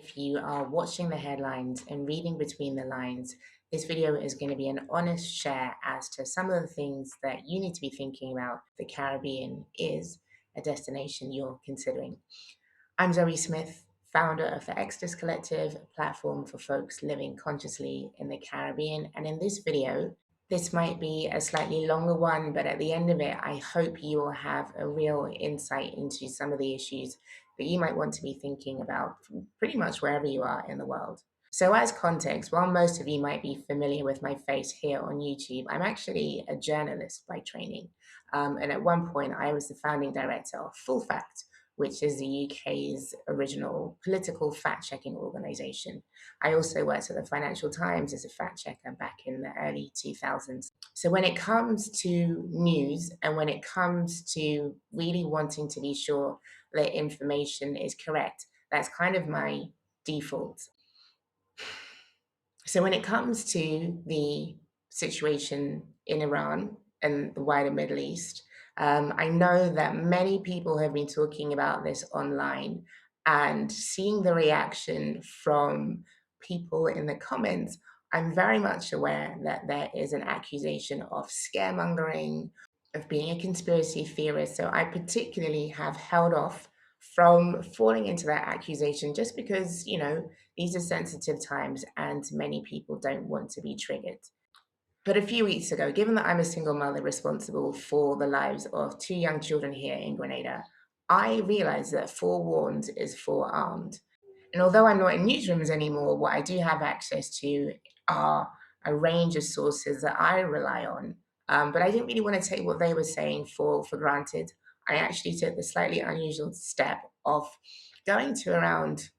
If you are watching the headlines and reading between the lines, this video is going to be an honest share as to some of the things that you need to be thinking about. The Caribbean is a destination you're considering. I'm Zoe Smith, founder of the Exodus Collective, a platform for folks living consciously in the Caribbean. And in this video, this might be a slightly longer one, but at the end of it, I hope you will have a real insight into some of the issues that you might want to be thinking about from pretty much wherever you are in the world. So as context, while most of you might be familiar with my face here on YouTube, I'm actually a journalist by training. And at one point, I was the founding director of Full Fact, which is the UK's original political fact-checking organisation. I also worked at the Financial Times as a fact-checker back in the early 2000s. So when it comes to news and when it comes to really wanting to be sure that information is correct, that's kind of my default. So when it comes to the situation in Iran and the wider Middle East, I know that many people have been talking about this online, and seeing the reaction from people in the comments, I'm very much aware that there is an accusation of scaremongering, of being a conspiracy theorist. So I particularly have held off from falling into that accusation just because, these are sensitive times and many people don't want to be triggered. But a few weeks ago, given that I'm a single mother responsible for the lives of two young children here in Grenada, I realized that forewarned is forearmed. And although I'm not in newsrooms anymore, what I do have access to are a range of sources that I rely on. But I didn't really want to take what they were saying for granted. I actually took the slightly unusual step of going to around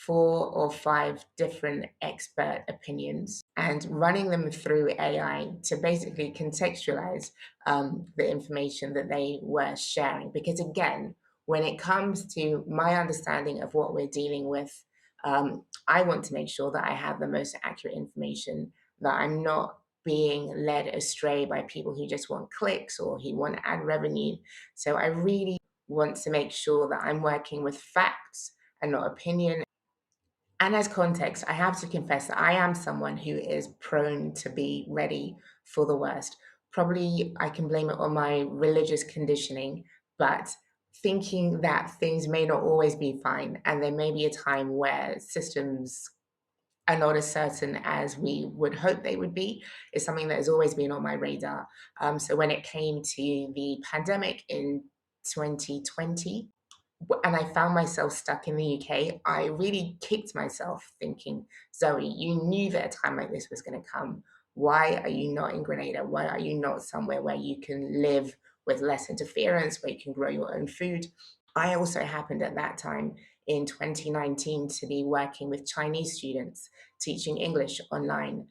4 or 5 different expert opinions and running them through AI to basically contextualize the information that they were sharing. Because again, when it comes to my understanding of what we're dealing with, I want to make sure that I have the most accurate information, that I'm not being led astray by people who just want clicks or who want ad revenue. So I really want to make sure that I'm working with facts and not opinion. And as context, I have to confess that I am someone who is prone to be ready for the worst. Probably I can blame it on my religious conditioning, but thinking that things may not always be fine and there may be a time where systems are not as certain as we would hope they would be is something that has always been on my radar. So when it came to the pandemic in 2020, and I found myself stuck in the UK, I really kicked myself thinking, Zoe, you knew that a time like this was going to come. Why are you not in Grenada? Why are you not somewhere where you can live with less interference, where you can grow your own food? I also happened at that time in 2019 to be working with Chinese students teaching English online.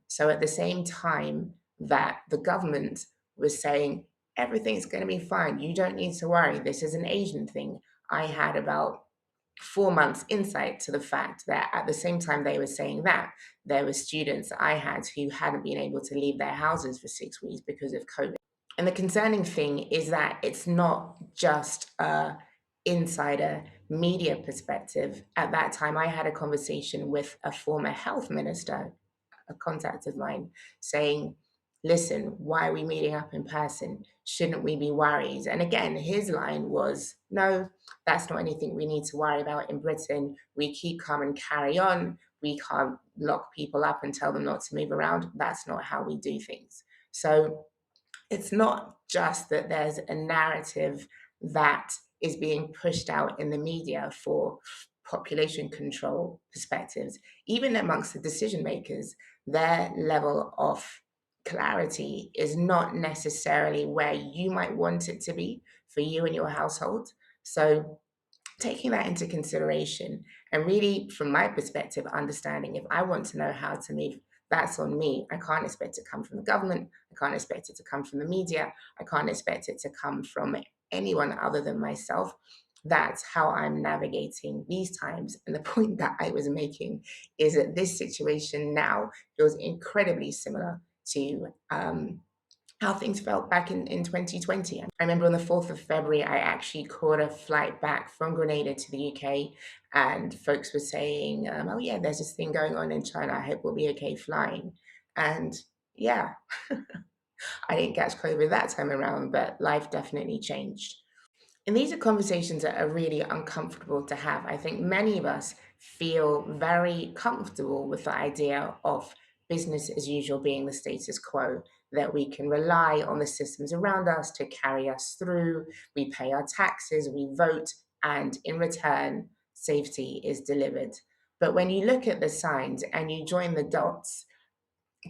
So at the same time that the government was saying, everything's going to be fine, you don't need to worry, this is an Asian thing, I had about 4 months insight to the fact that at the same time they were saying that, there were students I had who hadn't been able to leave their houses for 6 weeks because of COVID. And the concerning thing is that it's not just a insider media perspective. At that time, I had a conversation with a former health minister, a contact of mine, saying, listen, why are we meeting up in person? Shouldn't we be worried? And again, his line was, no, that's not anything we need to worry about in Britain. We keep calm and carry on. We can't lock people up and tell them not to move around. That's not how we do things. So it's not just that there's a narrative that is being pushed out in the media for population control perspectives. Even amongst the decision makers, their level of clarity is not necessarily where you might want it to be for you and your household. So taking that into consideration and really, from my perspective, understanding if I want to know how to move, that's on me. I can't expect it to come from the government. I can't expect it to come from the media. I can't expect it to come from anyone other than myself. That's how I'm navigating these times. And the point that I was making is that this situation now feels incredibly similar to how things felt back in 2020. I remember on the 4th of February, I actually caught a flight back from Grenada to the UK, and folks were saying, oh, yeah, there's this thing going on in China. I hope we'll be okay flying. And yeah, I didn't catch COVID that time around, but life definitely changed. And these are conversations that are really uncomfortable to have. I think many of us feel very comfortable with the idea of business as usual being the status quo, that we can rely on the systems around us to carry us through. We pay our taxes, we vote, and in return, safety is delivered. But when you look at the signs and you join the dots,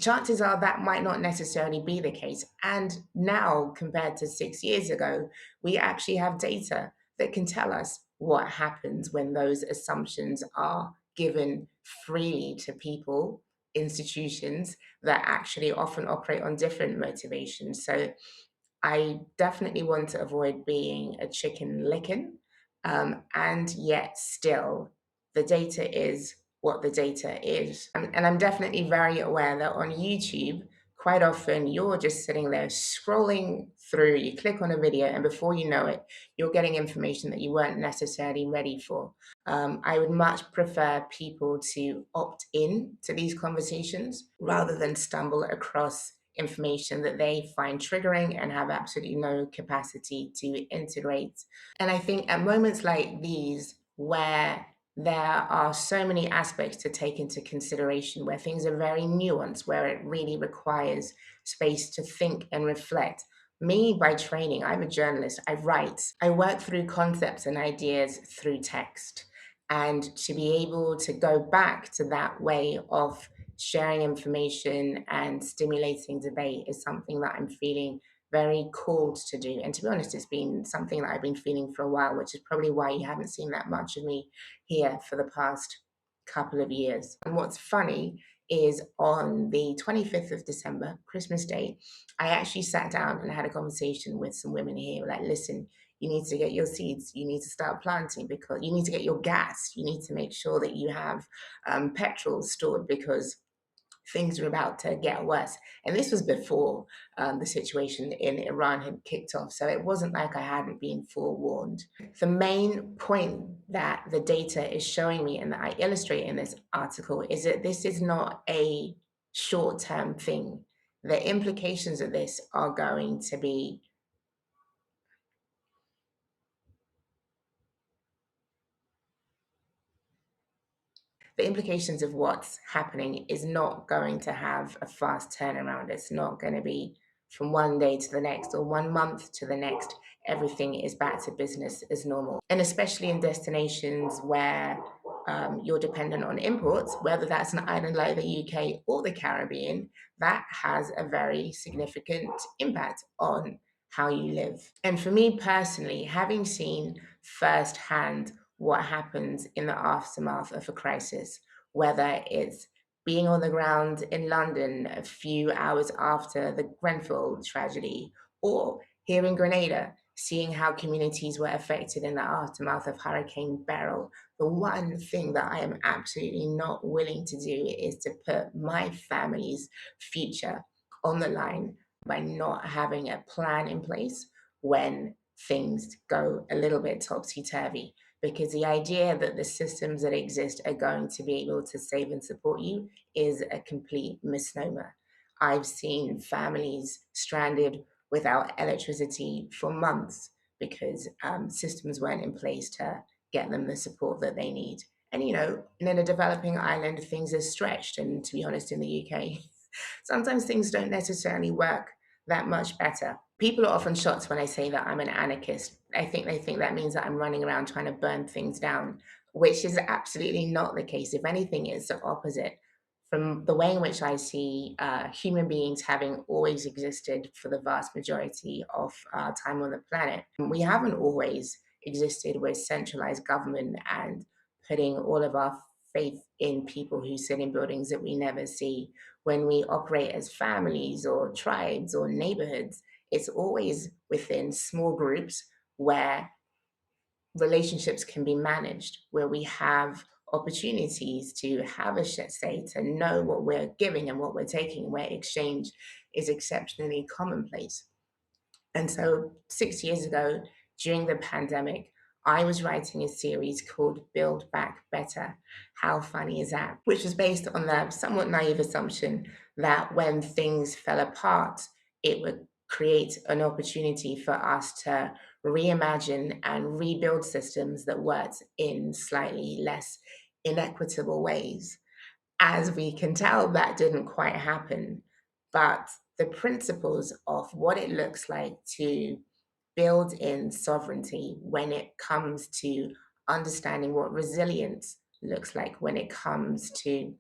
chances are that might not necessarily be the case. And now, compared to 6 years ago, we actually have data that can tell us what happens when those assumptions are given freely to people, institutions that actually often operate on different motivations. So I definitely want to avoid being a chicken licking. And yet, still, the data is what the data is. And I'm definitely very aware that on YouTube, quite often you're just sitting there scrolling through, you click on a video, and before you know it, you're getting information that you weren't necessarily ready for. I would much prefer people to opt in to these conversations rather than stumble across information that they find triggering and have absolutely no capacity to integrate. And I think at moments like these, where there are so many aspects to take into consideration, where things are very nuanced, where it really requires space to think and reflect. Me, by training, I'm a journalist. I write. I work through concepts and ideas through text. And to be able to go back to that way of sharing information and stimulating debate is something that I'm feeling very called to do. And to be honest, it's been something that I've been feeling for a while, which is probably why you haven't seen that much of me here for the past couple of years. And what's funny is on the 25th of December, Christmas Day, I actually sat down and had a conversation with some women here, like, listen, you need to get your seeds, you need to start planting, because you need to get your gas, you need to make sure that you have petrol stored, because things are about to get worse. And this was before the situation in Iran had kicked off. So it wasn't like I hadn't been forewarned. The main point that the data is showing me and that I illustrate in this article is that this is not a short term thing. The implications of this are going to be the implications of what's happening is not going to have a fast turnaround. It's not going to be from one day to the next or 1 month to the next. Everything is back to business as normal. And especially in destinations where you're dependent on imports, whether that's an island like the UK or the Caribbean, that has a very significant impact on how you live. And for me personally, having seen firsthand what happens in the aftermath of a crisis, whether it's being on the ground in London a few hours after the Grenfell tragedy, or here in Grenada, seeing how communities were affected in the aftermath of Hurricane Beryl. The one thing that I am absolutely not willing to do is to put my family's future on the line by not having a plan in place when things go a little bit topsy turvy, because the idea that the systems that exist are going to be able to save and support you is a complete misnomer. I've seen families stranded without electricity for months because systems weren't in place to get them the support that they need. And, in a developing island, things are stretched. And to be honest, in the UK, sometimes things don't necessarily work that much better. People are often shocked when I say that I'm an anarchist. I think they think that means that I'm running around trying to burn things down, which is absolutely not the case. If anything, it's the opposite. From the way in which I see human beings having always existed for the vast majority of our time on the planet, we haven't always existed with centralized government and putting all of our faith in people who sit in buildings that we never see. When we operate as families or tribes or neighborhoods, it's always within small groups where relationships can be managed, where we have opportunities to have a say, to know what we're giving and what we're taking, where exchange is exceptionally commonplace. And so 6 years ago, during the pandemic, I was writing a series called Build Back Better. How funny is that? Which was based on the somewhat naive assumption that when things fell apart, it would create an opportunity for us to reimagine and rebuild systems that worked in slightly less inequitable ways. As we can tell, that didn't quite happen. But the principles of what it looks like to build in sovereignty when it comes to understanding what resilience looks like, when it comes to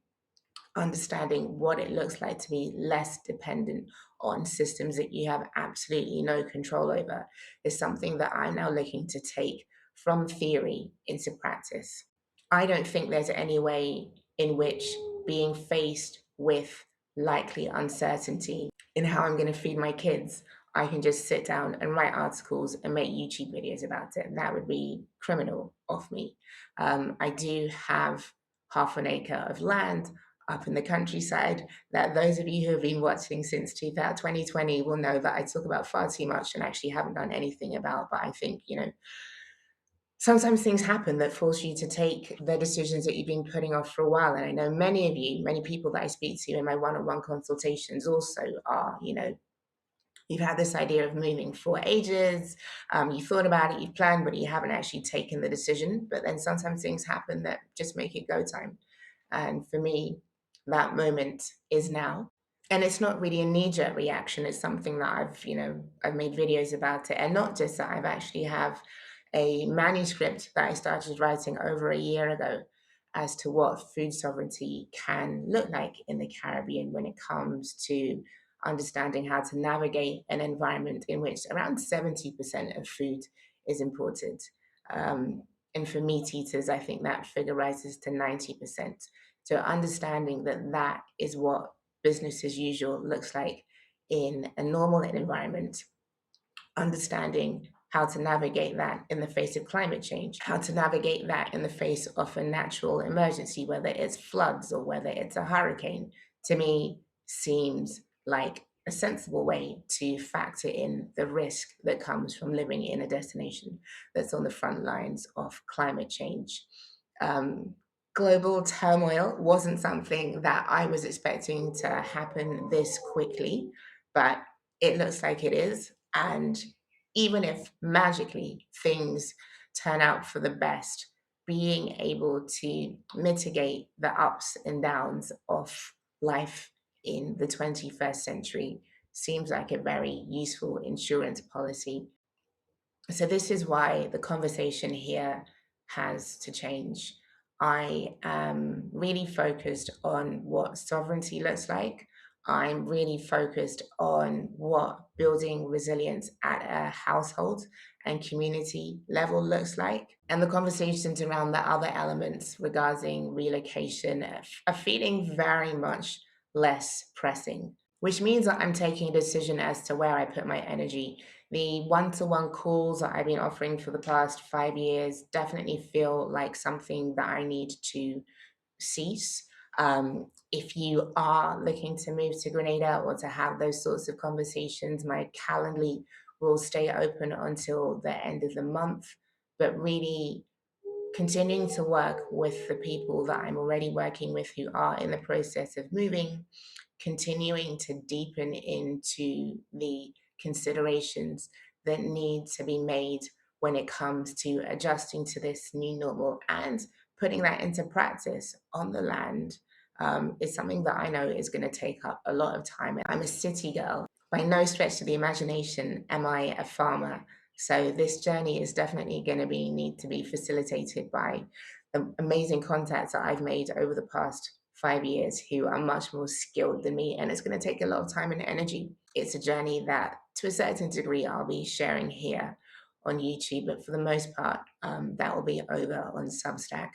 understanding what it looks like to be less dependent on systems that you have absolutely no control over, is something that I'm now looking to take from theory into practice. I don't think there's any way in which being faced with likely uncertainty in how I'm going to feed my kids, I can just sit down and write articles and make YouTube videos about it. That would be criminal of me. I do have half an acre of land up in the countryside that those of you who have been watching since 2020 will know that I talk about far too much and actually haven't done anything about. But I think, sometimes things happen that force you to take the decisions that you've been putting off for a while. And I know many of you, many people that I speak to in my one-on-one consultations also are, you've had this idea of moving for ages, you thought about it, you've planned, but you haven't actually taken the decision. But then sometimes things happen that just make it go time. And for me, that moment is now. And it's not really a knee-jerk reaction. It's something that I've made videos about it. And not just that, I've actually have a manuscript that I started writing over a year ago as to what food sovereignty can look like in the Caribbean when it comes to understanding how to navigate an environment in which around 70% of food is imported. And for meat eaters, I think that figure rises to 90%. So understanding that that is what business as usual looks like in a normal environment, understanding how to navigate that in the face of climate change, how to navigate that in the face of a natural emergency, whether it's floods or whether it's a hurricane, to me seems like a sensible way to factor in the risk that comes from living in a destination that's on the front lines of climate change. Um, Global turmoil wasn't something that I was expecting to happen this quickly, but it looks like it is. And even if magically things turn out for the best, being able to mitigate the ups and downs of life in the 21st century seems like a very useful insurance policy. So, this is why the conversation here has to change. I am really focused on what sovereignty looks like. I'm really focused on what building resilience at a household and community level looks like. And the conversations around the other elements regarding relocation are feeling very much less pressing, which means that I'm taking a decision as to where I put my energy. The one-to-one calls that I've been offering for the past 5 years definitely feel like something that I need to cease. If you are looking to move to Grenada or to have those sorts of conversations, my Calendly will stay open until the end of the month. But really continuing to work with the people that I'm already working with who are in the process of moving, continuing to deepen into the considerations that need to be made when it comes to adjusting to this new normal and putting that into practice on the land is something that I know is going to take up a lot of time. I'm a city girl. By no stretch of the imagination am I a farmer. So this journey is definitely going to need to be facilitated by the amazing contacts that I've made over the past 5 years who are much more skilled than me. And it's going to take a lot of time and energy. It's a journey that, to a certain degree, I'll be sharing here on YouTube, but for the most part, that will be over on Substack.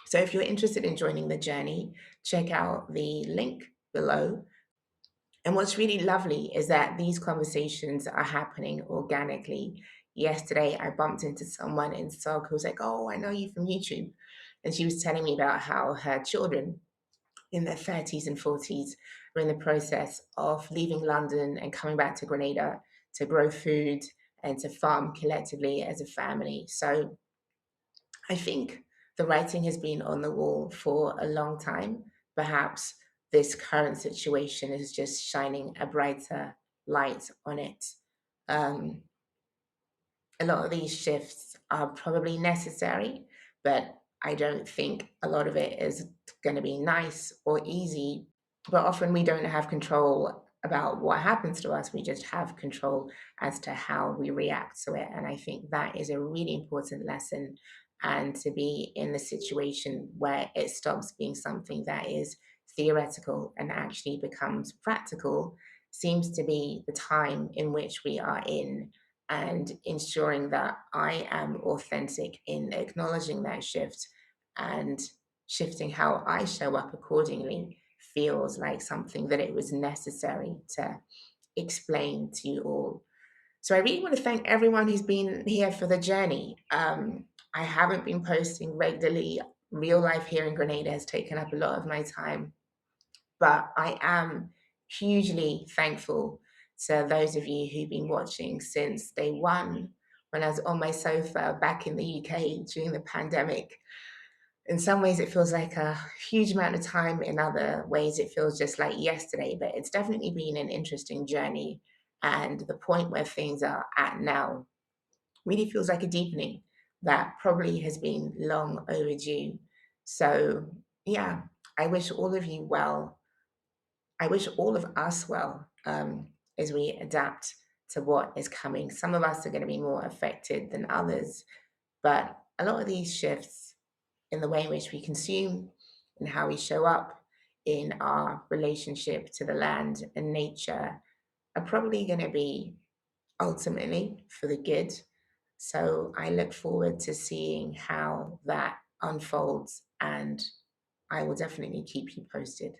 So if you're interested in joining the journey, check out the link below. And what's really lovely is that these conversations are happening organically. Yesterday, I bumped into someone in SOG who was like, "Oh, I know you from YouTube." And she was telling me about how her children in their 30s and 40s were in the process of leaving London and coming back to Grenada to grow food and to farm collectively as a family. So I think the writing has been on the wall for a long time. Perhaps this current situation is just shining a brighter light on it. Um, a lot of these shifts are probably necessary, but I don't think a lot of it is going to be nice or easy. But often we don't have control about what happens to us. We just have control as to how we react to it. And I think that is a really important lesson. And to be in the situation where it stops being something that is theoretical and actually becomes practical seems to be the time in which we are in, and ensuring that I am authentic in acknowledging that shift and shifting how I show up accordingly feels like something that it was necessary to explain to you all. So I really want to thank everyone who's been here for the journey. I haven't been posting regularly. Real life here in Grenada has taken up a lot of my time, but I am hugely thankful to those of you who've been watching since day one, when I was on my sofa back in the UK during the pandemic. In some ways, it feels like a huge amount of time. In other ways, it feels just like yesterday, but it's definitely been an interesting journey. And the point where things are at now really feels like a deepening that probably has been long overdue. So, yeah, I wish all of you well. I wish all of us well, as we adapt to what is coming. Some of us are going to be more affected than others, but a lot of these shifts in the way in which we consume and how we show up in our relationship to the land and nature are probably going to be ultimately for the good. So I look forward to seeing how that unfolds, and I will definitely keep you posted.